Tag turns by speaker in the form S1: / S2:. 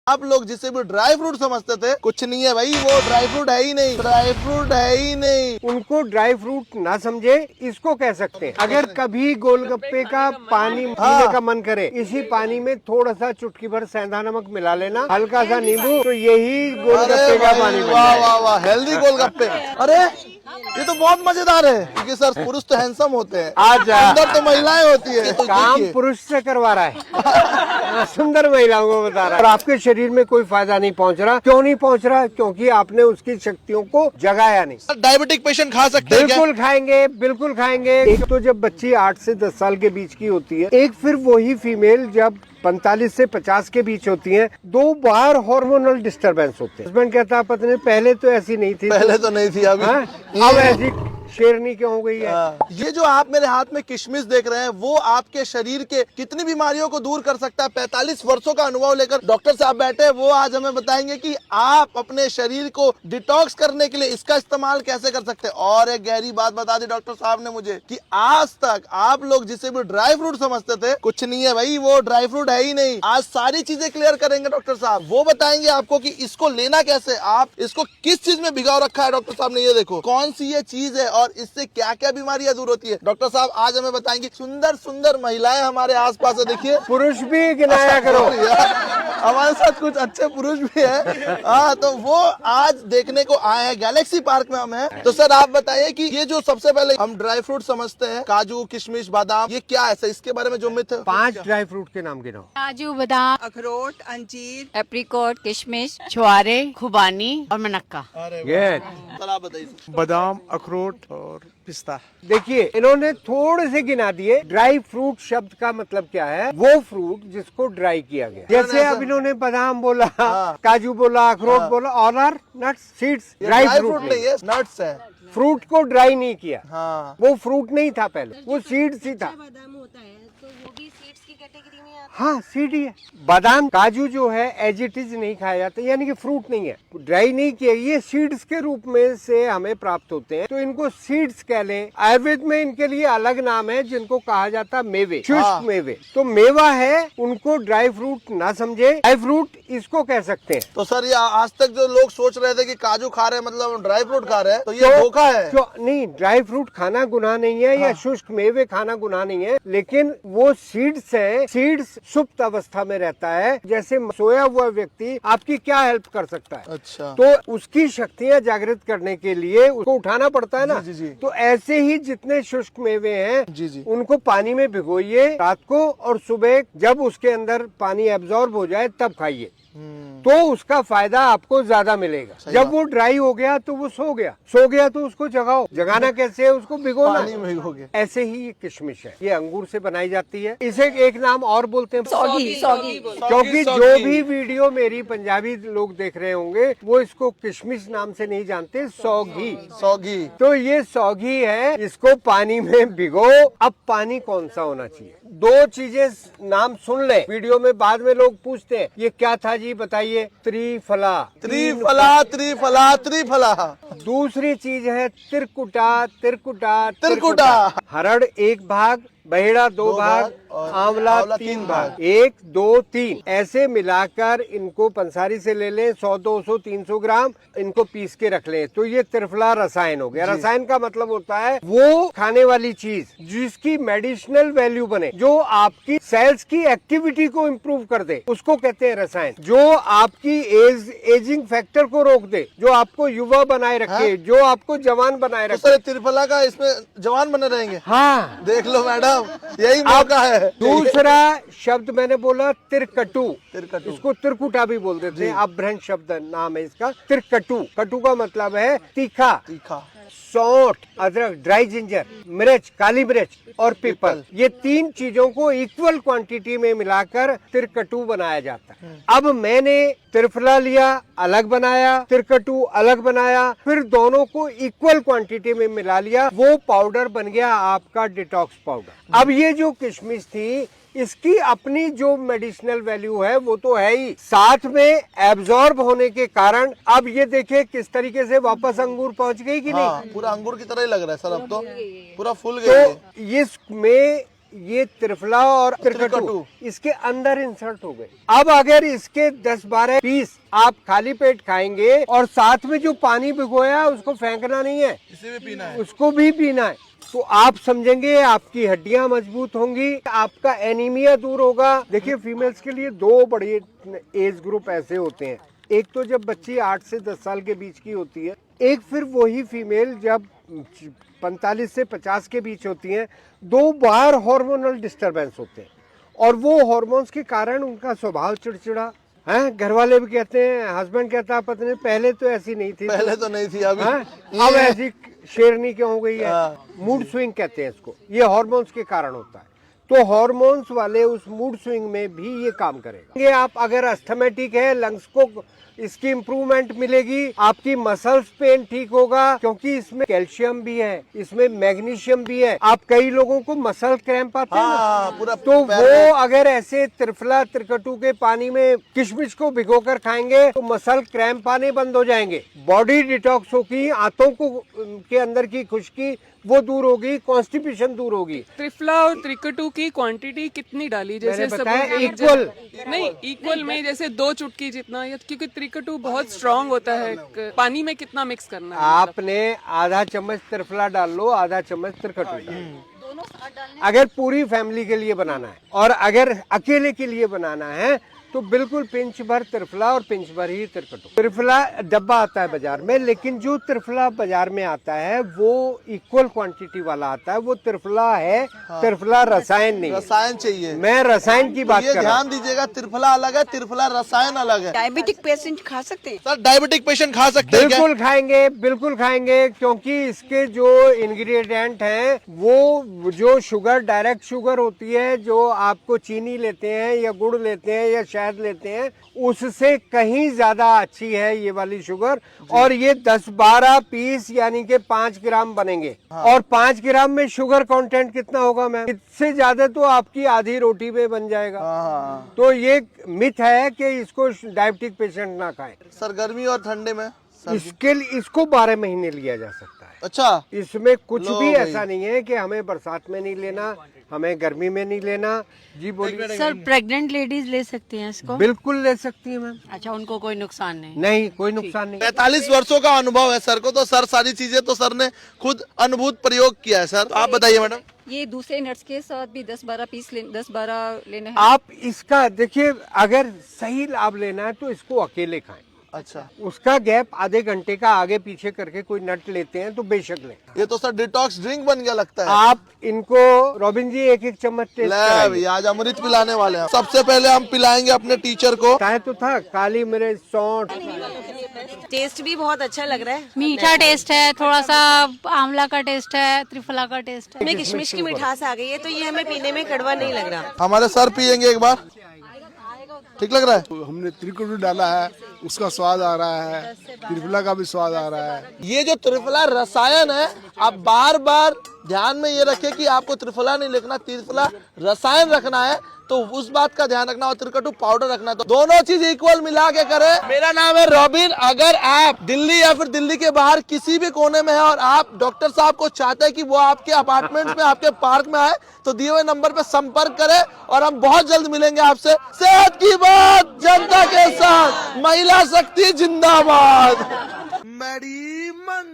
S1: आप लोग जिसे भी ड्राई फ्रूट समझते थे, कुछ नहीं है भाई, वो ड्राई फ्रूट है ही नहीं, ड्राई फ्रूट है ही नहीं।
S2: उनको ड्राई फ्रूट ना समझे, इसको कह सकते हैं। अगर कभी गोलगप्पे का पानी पीने का मन करे, इसी पानी में थोड़ा सा चुटकी भर सेंधा नमक मिला लेना, हल्का सा नींबू, तो यही गोलगप्पे का पानी बन
S1: वाह
S2: जाएगा।
S1: वाह वाह, हेल्दी गोलगप्पे। अरे ये तो बहुत मजेदार है, क्योंकि सर पुरुष तो हैंडसम होते हैं, अंदर तो महिलाएं होती है। तो
S2: काम पुरुष से करवा रहा है सुंदर महिलाओं को बता रहा है। और आपके शरीर में कोई फायदा नहीं पहुंच रहा। क्यों नहीं पहुंच रहा? क्योंकि आपने उसकी शक्तियों को जगाया नहीं।
S1: डायबिटिक पेशेंट खा सकते हैं क्या?
S2: बिल्कुल खाएंगे, बिल्कुल खाएंगे। एक तो जब बच्ची 8 से 10 साल के बीच की होती है, एक फिर वही फीमेल जब 45 से 50 के बीच होती है, 2 बार हार्मोनल डिस्टरबेंस होते हैं। हस्बैंड कहता है पत्नी पहले तो ऐसी नहीं थी,
S1: पहले तो नहीं थी, अभी
S2: अब ऐसी शेरनी क्यों हो गई है?
S1: ये जो आप मेरे हाथ में किशमिश देख रहे हैं, वो आपके शरीर के कितनी बीमारियों को दूर कर सकता है। 45 वर्षों का अनुभव लेकर डॉक्टर साहब बैठे हैं, वो आज हमें बताएंगे कि आप अपने शरीर को डिटॉक्स करने के लिए इसका इस्तेमाल कैसे कर सकते हैं। और एक गहरी बात बता दी डॉक्टर साहब ने मुझे कि आज तक आप लोग जिसे भी ड्राई फ्रूट समझते थे, कुछ नहीं है भाई, वो ड्राई फ्रूट है ही नहीं। आज सारी चीजें क्लियर करेंगे डॉक्टर साहब। वो बताएंगे आपको कि इसको लेना कैसे, आप इसको किस चीज में भिगाव रखा है डॉक्टर साहब ने, ये देखो कौन सी ये चीज है और इससे क्या क्या बीमारियां दूर होती है। डॉक्टर साहब आज हमें बताएंगे। सुंदर सुंदर महिलाएं हमारे आसपास है, देखिए।
S2: पुरुष भी गिनाया करो।
S1: हमारे साथ कुछ अच्छे पुरुष भी है। हाँ, तो वो आज देखने को आए हैं, गैलेक्सी पार्क में हम हैं। तो सर आप बताइए कि ये जो सबसे पहले हम ड्राई फ्रूट समझते हैं, काजू किशमिश बादाम, ये क्या है सर? इसके बारे में जो मिथ है।
S2: 5 ड्राई फ्रूट के नाम गिनाओ।
S3: काजू, बादाम,
S4: अखरोट, अंजीर,
S3: एप्रिकॉट, किशमिश, छुआरे, खुबानी और मनक्का।
S2: ये
S1: सर आप बताइए।
S5: बादाम, अखरोट और पिस्ता।
S2: देखिए, इन्होंने थोड़े से गिना दिए। ड्राई फ्रूट शब्द का मतलब क्या है? वो फ्रूट जिसको ड्राई किया गया। जैसे अब इन्होंने बादाम बोला, काजू बोला, अखरोट बोला, all are nuts, seeds. Dry fruit
S1: नहीं है, नट्स है।
S2: फ्रूट को ड्राई नहीं किया।
S1: हाँ,
S2: वो फ्रूट नहीं था पहले, वो सीड्स ही था।
S6: बादाम होता है तो वो भी सीड्स की कैटेगरी में आता
S2: हाँ, सीड ही है। बादाम काजू जो है एज इट इज नहीं खाया जाता, यानी कि फ्रूट नहीं है, ड्राई नहीं किया। ये सीड्स के रूप में से हमें प्राप्त होते हैं, तो इनको सीड्स कह लें। आयुर्वेद में इनके लिए अलग नाम है जिनको कहा जाता है मेवे, शुष्क मेवे। तो मेवा है, उनको ड्राई फ्रूट ना समझे, ड्राई फ्रूट इसको कह सकते हैं।
S1: तो सर ये आज तक जो लोग सोच रहे थे कि काजू खा रहे हैं मतलब ड्राई फ्रूट खा रहे हैं, तो ये धोखा है।
S2: नहीं, ड्राई फ्रूट खाना गुनाह नहीं है, या शुष्क मेवे खाना गुनाह नहीं है, लेकिन वो सीड्स है। सीड्स सुप्त अवस्था में रहता है। जैसे सोया हुआ व्यक्ति आपकी क्या हेल्प कर सकता है?
S1: अच्छा,
S2: तो उसकी शक्तियां जागृत करने के लिए उसको उठाना पड़ता है ना।
S1: जी, जी। तो
S2: तो ऐसे ही जितने शुष्क मेवे हैं,
S1: जी, जी।
S2: उनको पानी में भिगोइए रात को, और सुबह जब उसके अंदर पानी एब्जॉर्ब हो जाए तब खाइए, तो उसका फायदा आपको ज्यादा मिलेगा। जब वो ड्राई हो गया तो वो सो गया तो उसको जगाओ। जगाना कैसे है? उसको भिगोना।
S1: पानी में भिगोगे।
S2: ऐसे ही ये किशमिश है, ये अंगूर से बनाई जाती है। इसे एक नाम और बोलते हैं
S3: सौगी, सौगी।
S2: क्योंकि जो भी वीडियो मेरी पंजाबी लोग देख रहे होंगे वो इसको किशमिश नाम से नहीं जानते, सौगी।
S1: सौगी।
S2: तो ये सौगी है, इसको पानी में भिगो। अब पानी कौन सा होना चाहिए? 2 चीजें नाम सुन ले, वीडियो में बाद में लोग पूछते हैं ये क्या था जी, बताइए। त्रिफला।
S1: त्रिफला, त्रिफला, त्रिफला।
S2: दूसरी चीज है तिरकुटा, तिरकुटा,
S1: तिरकुटा।
S2: हरड़ 1 भाग, बहेड़ा 2 भाग,
S1: और
S2: आंवला 3 भाग। 1, 2, 3 ऐसे मिलाकर इनको पंसारी से ले लें। 100, 200, 300 ग्राम इनको पीस के रख लें। तो ये त्रिफला रसायन हो गया। रसायन का मतलब होता है वो खाने वाली चीज जिसकी मेडिसिनल वैल्यू बने, जो आपकी सेल्स की एक्टिविटी को इम्प्रूव कर दे, उसको कहते हैं रसायन। जो आपकी एजिंग फैक्टर को रोक दे, जो आपको युवा बनाए रखे, जो आपको जवान बनाए
S1: तो
S2: रखे।
S1: सर त्रिफला का इसमें जवान बने रहेंगे।
S2: हाँ,
S1: देख लो मैडम, यही मौका है।
S2: दूसरा शब्द मैंने बोला तिरकटू।
S1: तिरकटू।
S2: इसको तिरकुटा भी बोल देते हैं, अपभ्रंश शब्द नाम है इसका। तिरकटू, कटू का मतलब है तीखा।
S1: तीखा।
S2: सौंठ, अदरक, ड्राई जिंजर, मिर्च, काली मिर्च और पीपल, ये 3 चीजों को इक्वल क्वांटिटी में मिलाकर तिरकटू बनाया जाता है। अब मैंने त्रिफला लिया, अलग बनाया, तिरकटू अलग बनाया, फिर दोनों को इक्वल क्वांटिटी में मिला लिया, वो पाउडर बन गया आपका डिटॉक्स पाउडर। अब ये जो किशमिश थी, इसकी अपनी जो मेडिसिनल वैल्यू है वो तो है ही, साथ में एब्जॉर्ब होने के कारण अब ये देखिए किस तरीके से वापस अंगूर पहुंच गई कि नहीं।
S1: पूरा अंगूर की तरह ही लग रहा है सर, अब तो पूरा फुल गया।
S2: तो इसमें ये त्रिफला और त्रिकटु इसके अंदर इंसर्ट हो गए। अब अगर इसके 10-12 पीस आप खाली पेट खाएंगे और साथ में जो पानी भिगोया उसको फेंकना नहीं है,
S1: इसे भी पीना है,
S2: उसको भी पीना है, तो आप समझेंगे आपकी हड्डियां मजबूत होंगी, आपका एनीमिया दूर होगा। देखिए फीमेल्स के लिए 2 बड़े एज ग्रुप ऐसे होते हैं, एक तो जब बच्ची 8 से 10 साल के बीच की होती है, एक फिर वही फीमेल जब 45 से 50 के बीच होती हैं। 2 बार हार्मोनल डिस्टरबेंस होते हैं और वो हार्मोन्स के कारण उनका स्वभाव चिड़चिड़ा है। घर वाले भी कहते हैं, हस्बैंड कहता है पत्नी पहले तो ऐसी नहीं थी,
S1: पहले तो नहीं थी, अभी
S2: अब ऐसी शेरनी क्यों हो गई है। मूड स्विंग कहते हैं इसको, ये हार्मोन्स के कारण होता है। तो हार्मोन्स वाले उस मूड स्विंग में भी ये काम करेगा। ये आप अगर अस्थमेटिक है, लंग्स को इसकी इम्प्रूवमेंट मिलेगी, आपकी मसल्स पेन ठीक होगा, क्योंकि इसमें कैल्शियम भी है, इसमें मैग्नीशियम भी है। आप कई लोगों को मसल क्रैम्प आते हैं ना,
S1: पूरा
S2: तो वो अगर ऐसे त्रिफला त्रिकटु के पानी में किशमिश को भिगोकर खाएंगे तो मसल क्रैम्प आने बंद हो जाएंगे, बॉडी डिटॉक्स होगी, आंतों को के अंदर की खुश्की वो दूर होगी, कॉन्स्टिपेशन दूर होगी।
S4: त्रिफला और त्रिकटु की क्वांटिटी कितनी डाली? जैसे
S2: मैंने बताया
S4: सब
S2: इक्वल,
S4: नहीं इक्वल में जैसे 2 चुटकी जितना, या क्योंकि त्रिकटु बहुत स्ट्रांग होता है, पानी में कितना मिक्स करना है?
S2: आपने आधा चम्मच त्रिफला डाल लो, आधा चम्मच त्रिकटु डाल लो।
S6: दोनों साथ डालने।
S2: अगर पूरी फैमिली के लिए बनाना है और अगर अकेले के लिए बनाना है तो बिल्कुल पिंच भर त्रिफला और पिंच भर ही त्रिकटु। त्रिफला डब्बा आता है बाजार में, लेकिन जो त्रिफला बाजार में आता है वो इक्वल क्वांटिटी वाला आता है, वो त्रिफला है। त्रिफला रसायन नहीं,
S1: रसायन चाहिए।
S2: मैं रसायन की बात
S1: ये
S2: कर रहा हूँ।
S1: ध्यान दीजिएगा, त्रिफला अलग है, त्रिफला रसायन अलग है।
S6: डायबिटिक पेशेंट खा सकते हैं?
S1: सर डायबिटिक पेशेंट खा सकते हैं क्या?
S2: बिल्कुल खाएंगे, बिल्कुल खाएंगे, क्योंकि इसके जो इंग्रेडिएंट हैं वो जो शुगर, डायरेक्ट शुगर होती है, जो आपको चीनी लेते हैं या गुड़ लेते हैं या शहद लेते हैं, उससे कहीं ज्यादा अच्छी है ये वाली शुगर। और ये 10-12 पीस यानी कि 5 ग्राम बनेंगे। और 5 ग्राम में शुगर कंटेंट कितना होगा मैम? इससे ज्यादा तो आपकी आधी रोटी में बन जाएगा। तो ये मिथ है कि इसको डायबिटिक पेशेंट ना खाएं।
S1: सर गर्मी और ठंडे में
S2: इसके लिए इसको 12 महीने लिया जा सकता है।
S1: अच्छा,
S2: इसमें कुछ
S1: लो
S2: भी
S1: भाई।
S2: ऐसा नहीं है कि हमें बरसात में नहीं लेना, हमें गर्मी में नहीं लेना। जी बोलिए।
S3: सर प्रेग्नेंट लेडीज ले सकती हैं इसको?
S2: बिल्कुल ले सकती है मैम,
S3: अच्छा, उनको कोई नुकसान नहीं?
S2: नहीं कोई नुकसान नहीं।
S1: 45 वर्षों का अनुभव है सर को, तो सर सारी चीजें तो सर ने खुद अनुभूत प्रयोग किया है। सर आप बताइए मैडम।
S7: ये दूसरे नट्स के साथ भी 10-12 पीस 10-12 लेना है।
S2: आप इसका देखिए, अगर सही लाभ लेना है तो इसको अकेले खाएं।
S1: अच्छा,
S2: उसका गैप आधे घंटे का आगे पीछे करके कोई नट लेते हैं तो बेशक लें।
S1: ये तो सर डिटॉक्स ड्रिंक बन गया लगता है।
S2: आप इनको रॉबिन जी 1-1 चम्मच टेस्ट
S1: ले
S2: कराइए।
S1: भैया, आज अमृत पिलाने वाले हैं। सबसे पहले हम पिलाएंगे अपने टीचर को।
S2: चाहे तो था काली मिर्च, सौंठ।
S6: टेस्ट भी बहुत अच्छा लग रहा है।
S3: मीठा टेस्ट है, थोड़ा सा आंवला का टेस्ट है, त्रिफला का टेस्ट है।
S6: हमें किशमिश की मिठास आ गई है, तो ये हमें पीने में कड़वा नहीं लग रहा।
S1: हमारे सर पियेंगे एक बार, ठीक लग रहा है?
S5: हमने त्रिकटु डाला है, उसका स्वाद आ रहा है, त्रिफला का भी स्वाद आ रहा है।
S1: ये जो त्रिफला रसायन है, आप बार बार ध्यान में ये रखें कि आपको त्रिफला नहीं लिखना, त्रिफला रसायन रखना है, तो उस बात का ध्यान रखना। और त्रिकटु पाउडर रखना, तो दोनों चीज इक्वल मिला के करें। मेरा नाम है रॉबिन। अगर आप दिल्ली या फिर दिल्ली के बाहर किसी भी कोने में है और आप डॉक्टर साहब को चाहते हैं कि वो आपके अपार्टमेंट में, आपके पार्क में आए, तो दिए हुए नंबर पे संपर्क करें और हम बहुत जल्द मिलेंगे आपसे। सेहत की बात जनता के साथ, महिला शक्ति जिंदाबाद। मेरी मन